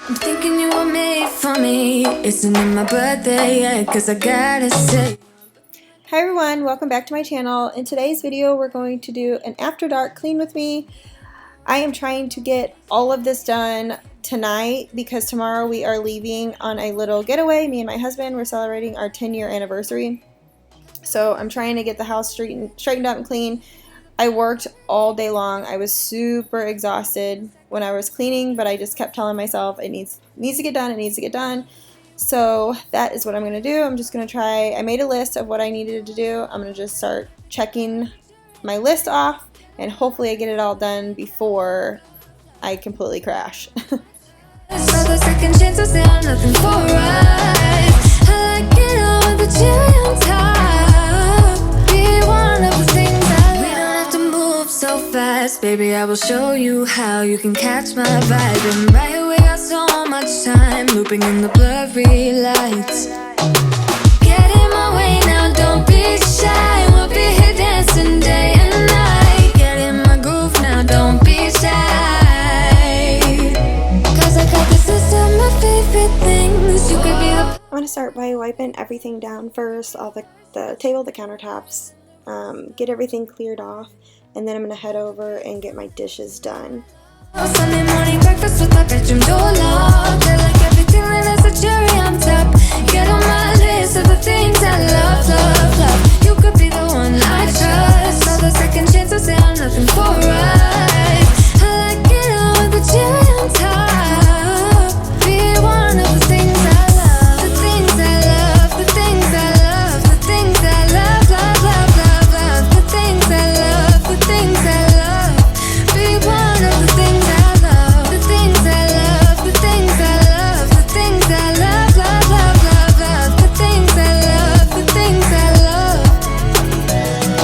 I'm thinking you were made for me. Isn't it my birthday yet? 'Cause I gotta say. Hi everyone, welcome back to my channel. In today's video we're going to do an after dark clean with me. I am trying to get all of this done tonight because tomorrow we are leaving on a little getaway. Me and my husband, we're celebrating our 10-year anniversary. So I'm trying to get the house straightened up and clean. I worked all day long. I was super exhausted when I was cleaning, but I just kept telling myself it needs to get done, it needs to get done. So that is what I'm going to do. I'm just going to try, I made a list of what I needed to do. I'm going to just start checking my list off and hopefully I get it all done before I completely crash. Baby, I will show you how you can catch my vibe. And right away, I got so much time looping in the blurry lights. Get in my way now, don't be shy. We'll be here dancing day and night. Get in my groove now, don't be shy. 'Cause I got this list of my favorite things. You could be the. I'm going to start by wiping everything down first, all the table, the countertops, get everything cleared off. And then I'm going to head over and get my dishes done. Sunday morning breakfast with my bedroom door locked. I like everything that has a cherry on top. Get on my list of the things I love, love, love. You could be the one I trust. All the second chances, they are nothing for us. I like it all with the cherry on top. Be one of the things I love. The things I love, the things I love, the things I love, love, love, love, love. The things I love, the things I love. Be one of the things I love. The things I love, the things I love, the things I love, love, love, love, love. The things I love, the things I love.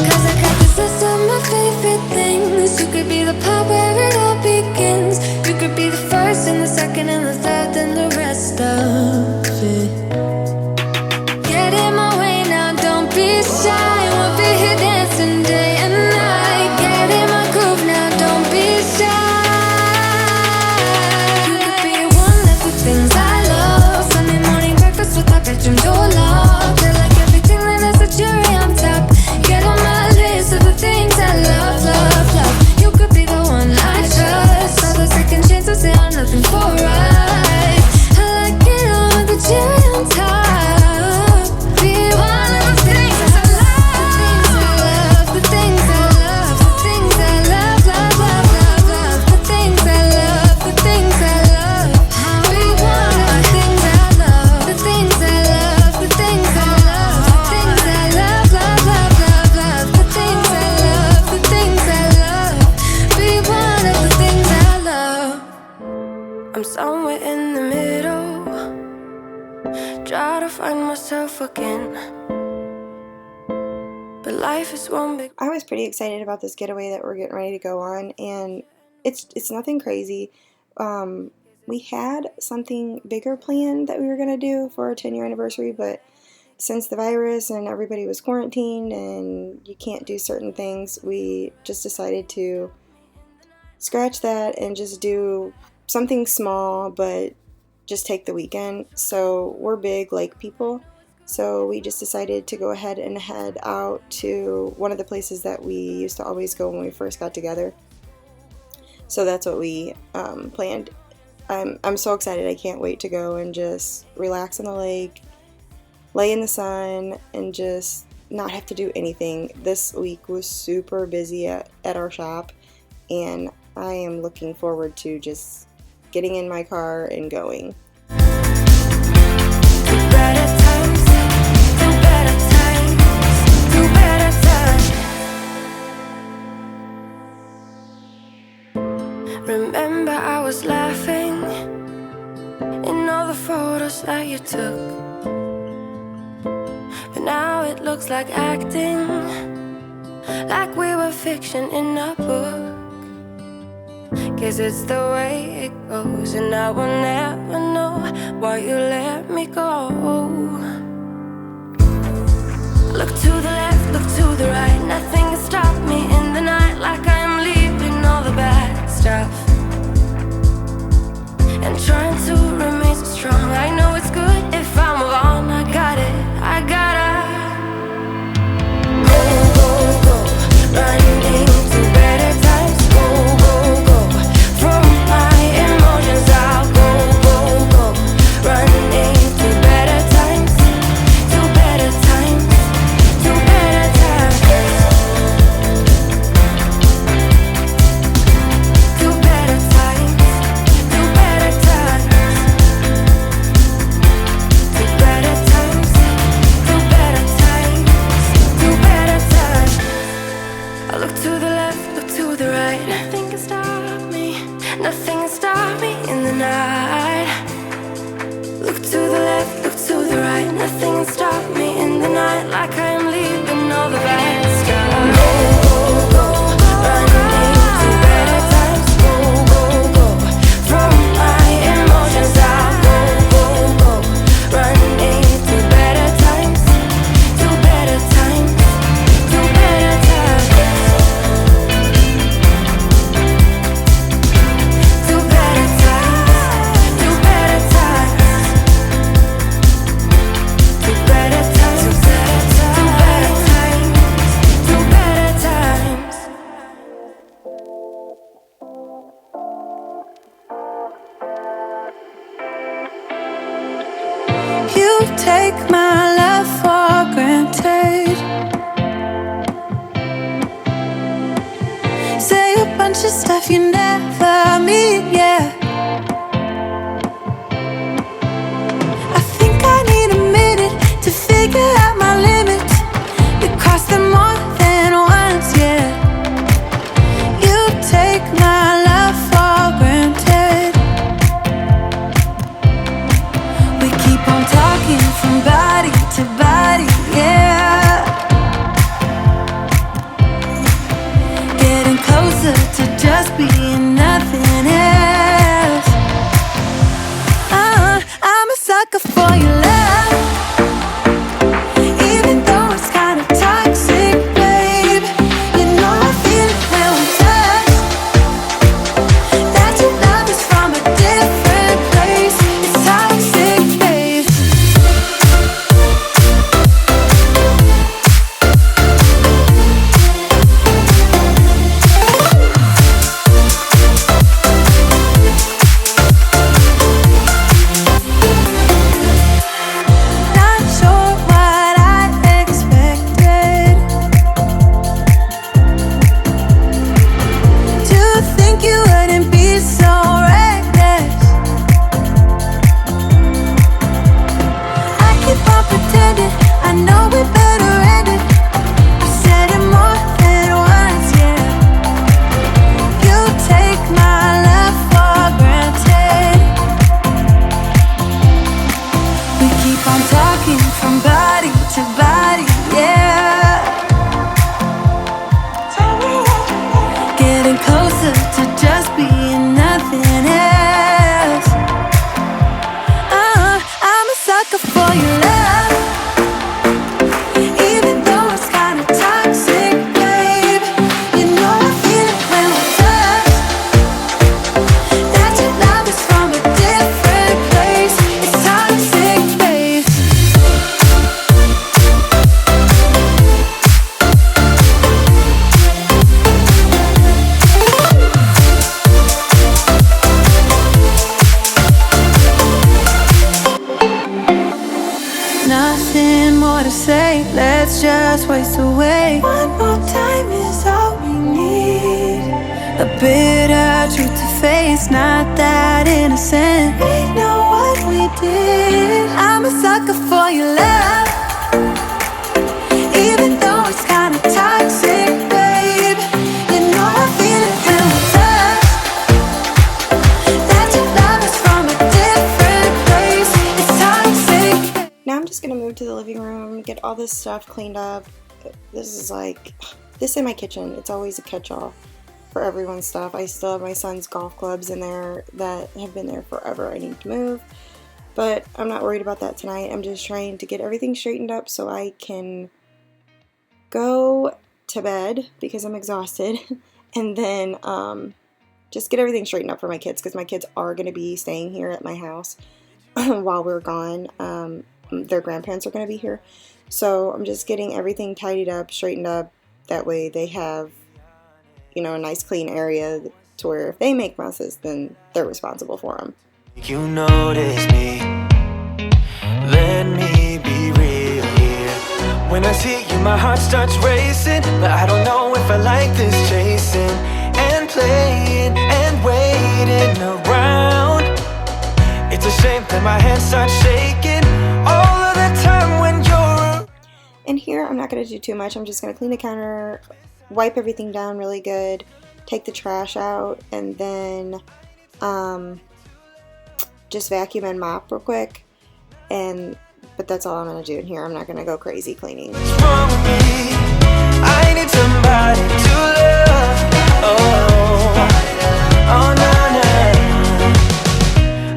'Cause I got this list of my favorite things. You could be the part where it all begins. You could be the first and the second and the third and the rest of it. Get in my way now, don't be shy. We'll be here dancing day and night. Get in my groove now, don't be shy. You could be one of the things I love. Sunday morning breakfast with my bedroom door locked. I like everything that has a cherry on top. Get on my list of the things I love, love, love. You could be the one I trust. All the second chances, they are nothing for us. I like it all with the cherry on top. Be one of the things I love. The things I love, the things I love, the things I love, love, love, love, love. The things I love, the things I love. Be one of the things I love. The things I love, the things I love, the things I love, love, love, love, love. The things I love, the things I love. Be one of the things I love. I'm somewhere in the middle. Try to find myself again. But life is one big. I was pretty excited about this getaway that we're getting ready to go on, and it's nothing crazy. We had something bigger planned that we were going to do for our 10-year anniversary, but since the virus and everybody was quarantined and you can't do certain things, we just decided to scratch that and just do something small, but just take the weekend. So we're big lake people, so we just decided to go ahead and head out to one of the places that we used to always go when we first got together. So that's what we planned. I'm so excited. I can't wait to go and just relax on the lake, lay in the sun, and just not have to do anything. This week was super busy at our shop, and I am looking forward to just getting in my car and going. Remember I was laughing in all the photos that you took, but now it looks like acting, like we were fiction in a book. Guess it's the way it goes, and I will never know why you let me go. Look to the left, look to the right, nothing can stop me in the night, like I'm leaving all the bad stuff and trying to You take my love for granted. Say a bunch of stuff you never mean, yeah. I think I need a minute to figure out my limits. You cross them more than once, yeah. You take my love for granted. We keep on talking from body to body, yeah. Getting closer to just being nothing else. I'm a sucker for your love, even though it's kind of toxic, babe. You know I feel it when we touch, that your love is from a different place. It's toxic, babe. Not sure what I expected. To think you wouldn't be so reckless. I keep on pretending I know we better end it. I said it more than once, yeah. You take my love for granted. We keep on talking from body to body, yeah. Getting closer to just being nothing else. I'm a sucker for your love, even though it's kind of toxic, babe. You know I feel it when we touch, that your love is from a different place. It's toxic, babe. Nothing more to say, let's just waste away. One more time is all we need. A bitter truth to face, not that innocent. We know what we did. I'm a sucker for your love, even though it's kinda toxic, babe. You know I feel it when we touch, that your love is from a different place. It's toxic. Now I'm just gonna move to the living room, get all this stuff cleaned up. This is like, this in my kitchen, it's always a catch-all for everyone's stuff. I still have my son's golf clubs in there that have been there forever. I need to move, but I'm not worried about that tonight. I'm just trying to get everything straightened up so I can go to bed because I'm exhausted, and then just get everything straightened up for my kids, because my kids are going to be staying here at my house while we're gone. Their grandparents are going to be here, so I'm just getting everything tidied up, straightened up. That way they have, you know, a nice clean area to where if they make messes, then they're responsible for them. You notice me, let me be real here. When I see you, my heart starts racing, but I don't know if I like this chasing and playing and waiting around. It's a shame that my hands start shaking all of the time when you're. And here I'm not going to do too much. I'm just going to clean the counter, wipe everything down really good, take the trash out, and then just vacuum and mop real quick. But that's all I'm going to do in here. I'm not going to go crazy cleaning. What's wrong with me? I need somebody to love. Oh, no, no.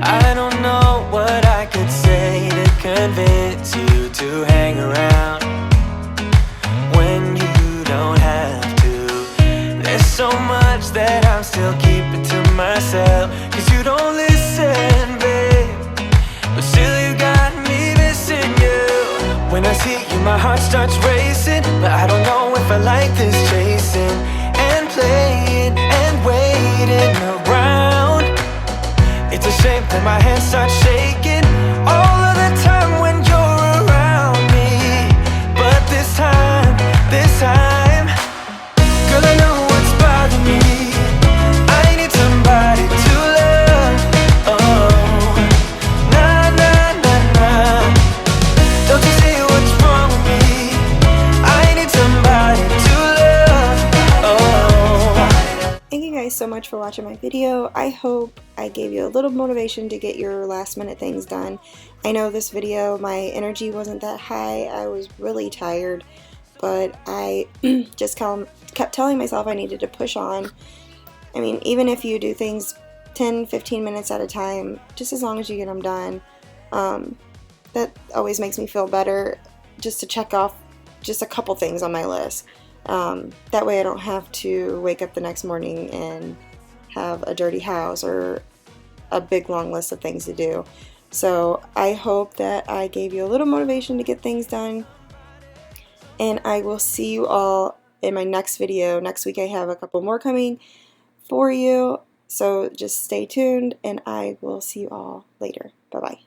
I don't know what I could say to convince you to hang around when you don't have to. There's so much that I'm still keeping to myself, 'cause you don't listen, babe. But still you got me missing you. When I see you, my heart starts racing, but I don't know if I like this chasing and playing and waiting around. It's a shame that my hands start shaking all of the time when for watching my video. I hope I gave you a little motivation to get your last minute things done. I know this video, my energy wasn't that high. I was really tired, but I just kept telling myself I needed to push on. I mean, even if you do things 10-15 minutes at a time, just as long as you get them done, that always makes me feel better, just to check off just a couple things on my list. That way I don't have to wake up the next morning and have a dirty house or a big long list of things to do. So I hope that I gave you a little motivation to get things done, and I will see you all in my next video. Next week I have a couple more coming for you, so just stay tuned, and I will see you all later. Bye bye.